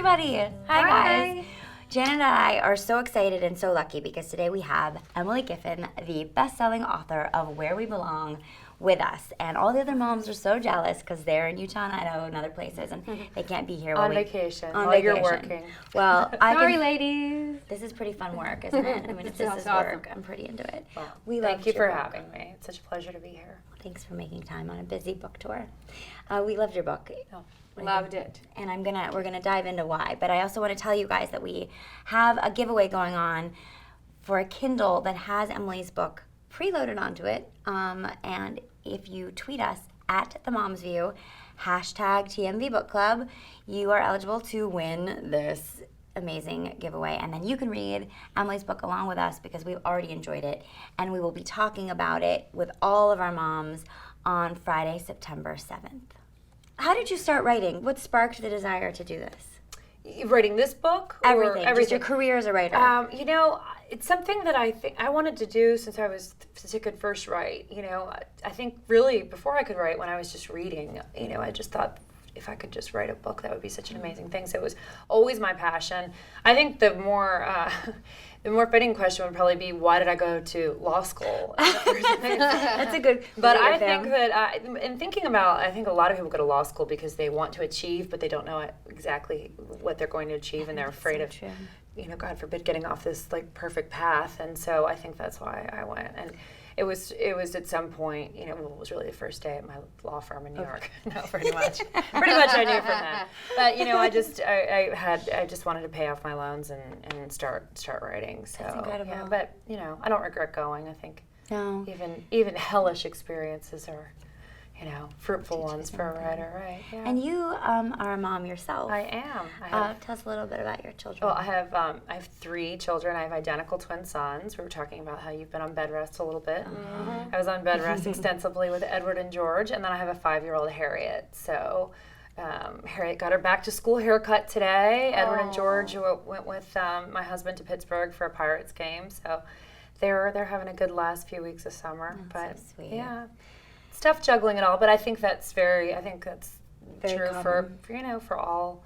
everybody. Hi, guys. Janet and I are so excited and so lucky because today we have Emily Giffin, the best-selling author of Where We Belong, with us. And all the other moms are so jealous because they're in Utah and Idaho and other places, and they can't be here on vacation. You're working. Well, Sorry, ladies. This is pretty fun work, isn't it? I mean, if this is awesome. work, I'm pretty into it. Well, We thank you loved your for book. having me. It's such a pleasure to be here. Thanks for making time on a busy book tour. We loved your book. Loved it. And we're gonna dive into why. But I also want to tell you guys that we have a giveaway going on for a Kindle that has Emily's book preloaded onto it. And if you tweet us at the MOMSVIEW, #TMV Book Club, you are eligible to win this amazing giveaway. And then you can read Emily's book along with us because we've already enjoyed it. And we will be talking about it with all of our moms on Friday, September 7th. How did you start writing? What sparked the desire to do this? Writing this book? Everything. Or everything? Just your career as a writer. It's something that I think I wanted to do since I could first write. I think really before I could write, when I was just reading, I just thought if I could just write a book, that would be such an amazing thing. So it was always my passion. I think the more fitting question would probably be, why did I go to law school? That's a good. But I think that in thinking about, I think a lot of people go to law school because they want to achieve, but they don't know exactly what they're going to achieve, and they're afraid of, God forbid, getting off this perfect path. And so I think that's why I went. And it was at some point, it was really the first day at my law firm in New York. No, pretty much I knew from that. But I just wanted to pay off my loans and start writing. So That's incredible. yeah, but I don't regret going. I think No. even hellish experiences are fruitful ones for a writer, right? Yeah. And you are a mom yourself. I am. Tell us a little bit about your children. Well, I have 3 children. I have identical twin sons. We were talking about how you've been on bed rest a little bit. I was on bed rest extensively with Edward and George, and then I have a 5-year-old Harriet. So Harriet got her back to school haircut today. Edward and George went with my husband to Pittsburgh for a Pirates game. So they're having a good last few weeks of summer. That's so sweet. Yeah. It's tough juggling it all, but I think that's very true common. for all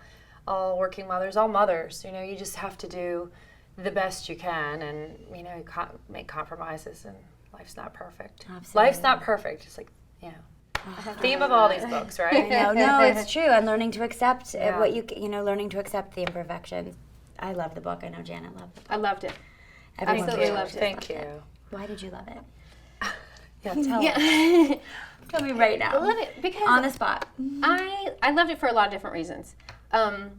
working mothers, all mothers. You just have to do the best you can, and you can't make compromises, and life's not perfect. Absolutely. Life's not perfect. Just theme of all these books, right? No, it's true. And learning to accept learning to accept the imperfections. I love the book. I know Janet loved it. I loved it. Everyone Absolutely did. loved it. Thank you. Why did you love it? Yeah, tell us. Yeah. Tell me right now. I love it because On the spot. I loved it for a lot of different reasons. I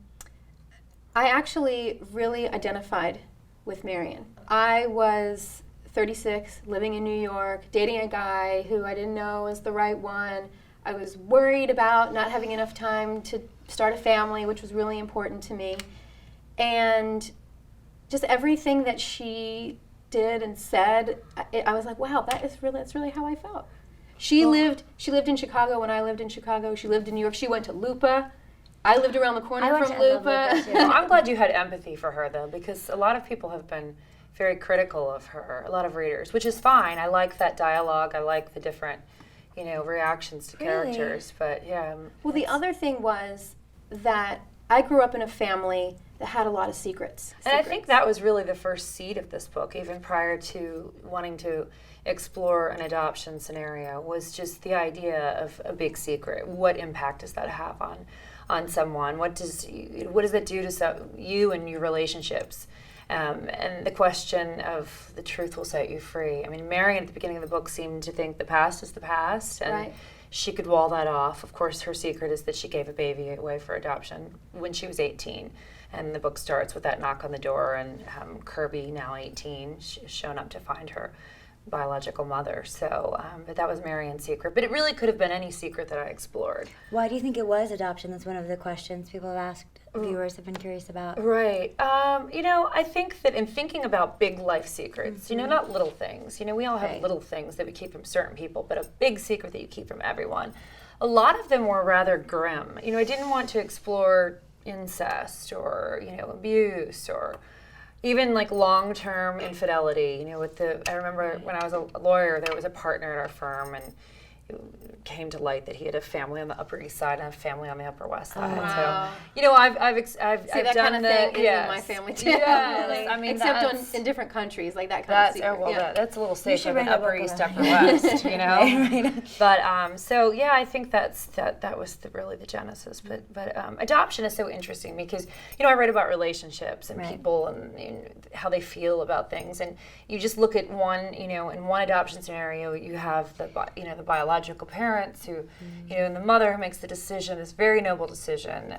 actually really identified with Marion. I was 36, living in New York, dating a guy who I didn't know was the right one. I was worried about not having enough time to start a family, which was really important to me. And just everything that she did and said, I was like, wow, that's really how I felt. She lived in Chicago when I lived in Chicago. She lived in New York. She went to Lupa. I lived around the corner from Lupa. Well, I'm glad you had empathy for her, though, because a lot of people have been very critical of her, a lot of readers, which is fine. I like that dialogue. I like the different, reactions to characters. But yeah. Well, the other thing was that I grew up in a family that had a lot of secrets. And I think that was really the first seed of this book, even prior to wanting to explore an adoption scenario, was just the idea of a big secret. What impact does that have on someone? What does that do to you and your relationships? And the question of the truth will set you free. I mean, Marion at the beginning of the book seemed to think the past is the past, and she could wall that off. Of course, her secret is that she gave a baby away for adoption when she was 18. And the book starts with that knock on the door, and Kirby, now 18, shown up to find her biological mother. So, but that was Marion's secret. But it really could have been any secret that I explored. Why do you think it was adoption? That's one of the questions people have asked. Viewers have been curious about. Right. I think that in thinking about big life secrets, not little things. We all have little things that we keep from certain people, but a big secret that you keep from everyone. A lot of them were rather grim. I didn't want to explore incest or abuse or even long-term infidelity. I remember when I was a lawyer, there was a partner at our firm, and came to light that he had a family on the Upper East Side and a family on the Upper West Side. Wow. So, I've See, I've that done kind of the thing is in my family too. Yes, I mean, except in different countries, like that kind of secret. That's a little safer should than write a Upper book East, about Upper West, Right. But so yeah, I think that was really the genesis. But adoption is so interesting because I write about relationships and Right. people and how they feel about things, and you just look at one, in one adoption scenario, you have the biological parents who, and the mother who makes the decision, this very noble decision.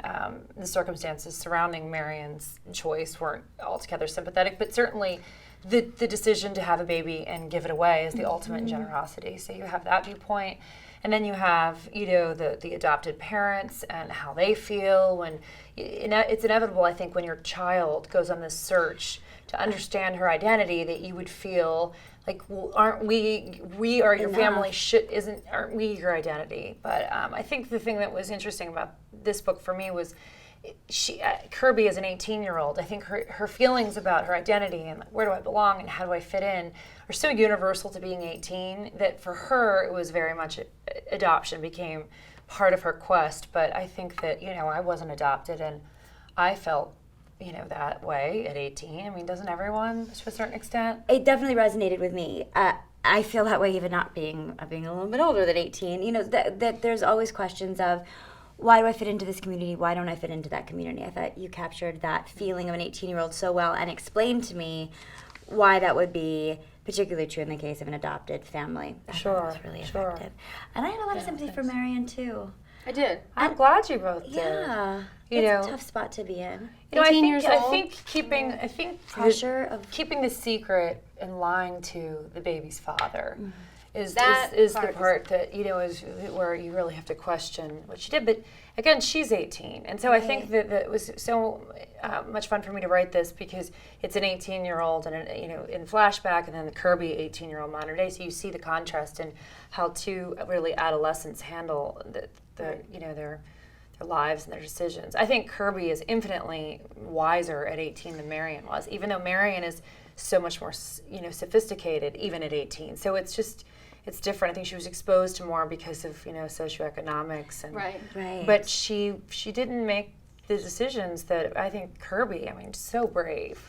The circumstances surrounding Marion's choice weren't altogether sympathetic, but certainly the decision to have a baby and give it away is the ultimate in generosity. So you have that viewpoint. And then you have, the adopted parents and how they feel when it's inevitable, I think, when your child goes on this search to understand her identity, that you would feel like, well, aren't we are your family, aren't we your identity? But I think the thing that was interesting about this book for me was Kirby as an 18-year-old, I think her feelings about her identity and where do I belong and how do I fit in are so universal to being 18 that for her it was very much adoption became part of her quest. But I think that, I wasn't adopted and I felt, that way at 18. I mean, doesn't everyone to a certain extent? It definitely resonated with me. I feel that way even not being a little bit older than 18. That there's always questions of, why do I fit into this community? Why don't I fit into that community? I thought you captured that feeling of an 18-year-old so well and explained to me why that would be particularly true in the case of an adopted family. I thought it was really effective. And I had a lot of sympathy for Marion, too. I did. I'm glad you both did. Yeah. It's a tough spot to be in. 18 years old. I think Pressure of keeping the secret and lying to the baby's father is That the part part that is where you really have to question what she did. But again, she's 18, and so I think that it was so much fun for me to write this because it's an 18-year-old and in flashback, and then the Kirby 18-year-old modern day. So you see the contrast in how two really adolescents handle their lives and their decisions. I think Kirby is infinitely wiser at 18 than Marion was, even though Marion is so much more sophisticated even at 18. So it's different. I think she was exposed to more because of socioeconomics and Right. But she didn't make the decisions that I think Kirby. I mean, so brave.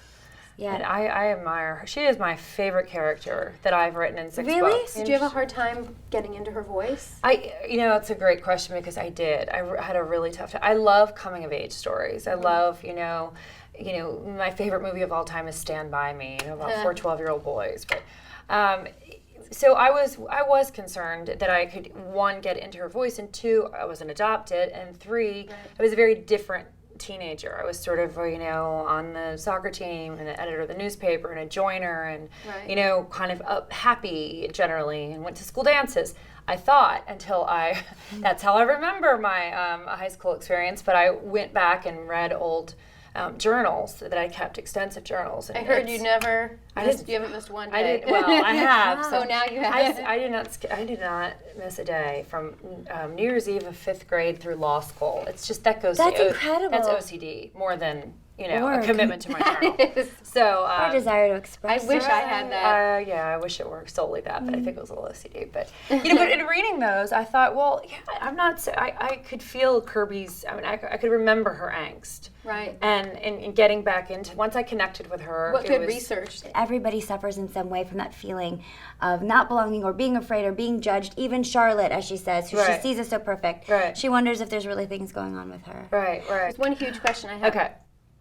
Yeah. And I admire her. She is my favorite character that I've written in 6 Really? books. Did you have a hard time getting into her voice? It's a great question because I did. I had a really tough time. I love coming of age stories. I love, my favorite movie of all time is Stand By Me, about 4 12-year-old boys. But so I was concerned that I could, 1, get into her voice, and 2, I wasn't adopted, and 3, I was a very different teenager. I was sort of, on the soccer team and the editor of the newspaper and a joiner and, kind of happy generally and went to school dances. I thought until that's how I remember my high school experience, but I went back and read old journals that I kept, extensive journals. And I heard you never. You haven't missed one day. I have. So now you have. I did not miss a day from New Year's Eve of 5th grade through law school. It's just That's incredible. That's OCD more than a Or commitment to my journal. So Or desire to express. I wish I had that. I wish it were solely that, but I think it was a little OCD. But but in reading those, I thought, well, yeah, I'm not. I could feel Kirby's. I mean, I could remember her angst. Right. And getting back into, once I connected with her. What good research. Everybody suffers in some way from that feeling of not belonging or being afraid or being judged. Even Charlotte, as she says, who she sees as so perfect, she wonders if there's really things going on with her. Right. There's one huge question I have. Okay.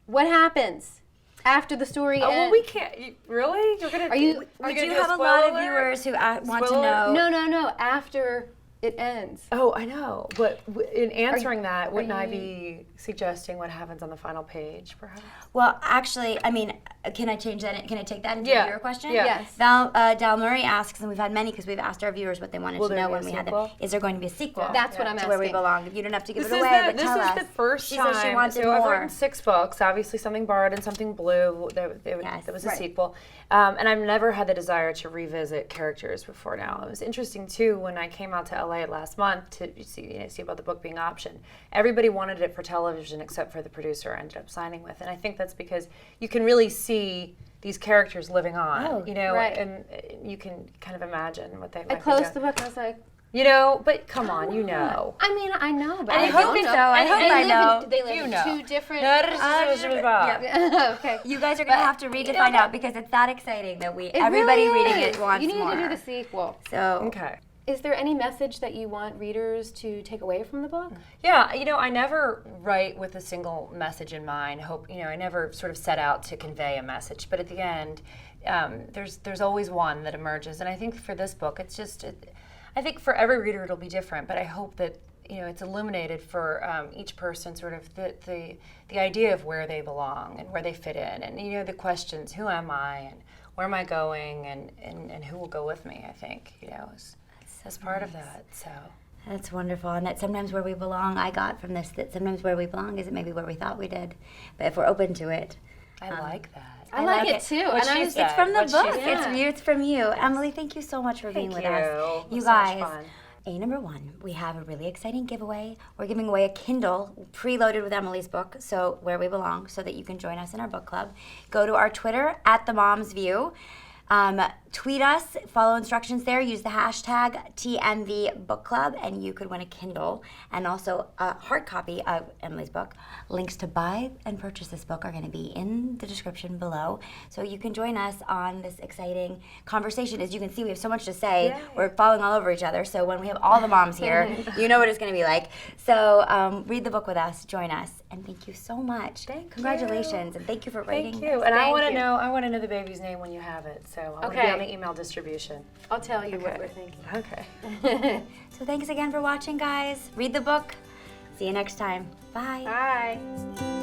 What happens after the story ends? Well, we can't. Really? You're gonna? We do have a lot of viewers who want to know. No. After it ends. Oh, I know. But in answering that, wouldn't I be suggesting what happens on the final page, perhaps? Well, actually, I mean, can I change that? Can I take that into your question? Yeah. Yes. Dal Murray asks, and we've had many because we've asked our viewers what they wanted to know when we had them. Is there going to be a sequel? That's what I'm to asking. Where we belong. You don't have to give it away, but tell us. This is the first she time. Said she wanted so more. I've written 6 books. Obviously, Something Borrowed and Something Blue. There was a sequel. And I've never had the desire to revisit characters before now. It was interesting, too, when I came out to LA last month to see about the book being optioned. Everybody wanted it for television except for the producer I ended up signing with. And I think that's because you can really see these characters living on, and you can kind of imagine what they might be doing. I closed the book and I was like, You know, but come on, you know. I mean, I know, but I I hope don't so. know. I hope I know. They live You in know. 2 different. Okay. You guys are gonna have to read to find out because it's that exciting that everybody really reading is. it wants You need more. to do the sequel. So Okay. Is there any message that you want readers to take away from the book? Yeah, you know, I never write with a single message in mind. I never sort of set out to convey a message. But at the end, there's always one that emerges. And I think for this book, I think for every reader it'll be different. But I hope that it's illuminated for each person, sort of the idea of where they belong and where they fit in, and the questions: who am I, and where am I going, and who will go with me? I think as part of that. So that's wonderful, and that sometimes where we belong, I got from this that sometimes where we belong isn't maybe where we thought we did, but if we're open to it. I like that. I like it too. What she said. It's from the What she book. said. It's from you, Emily. Thank you so much for being with us. It You was so much guys. fun. Number 1, we have a really exciting giveaway. We're giving away a Kindle preloaded with Emily's book, so Where We Belong, so that you can join us in our book club. Go to our Twitter @TheMomsView. Tweet us, follow instructions there, use the hashtag TMVBookClub, and you could win a Kindle and also a hard copy of Emily's book. Links to buy and purchase this book are going to be in the description below, so you can join us on this exciting conversation. As you can see, we have so much to say. Yeah. We're falling all over each other, so when we have all the moms here, you know what it's going to be like. So read the book with us, join us, and thank you so much. Congratulations, and thank you for writing. Thank you. And I want to know the baby's name when you have it. So I want to be on the email distribution. I'll tell you what we're thinking. Okay. So thanks again for watching, guys. Read the book. See you next time. Bye. Bye.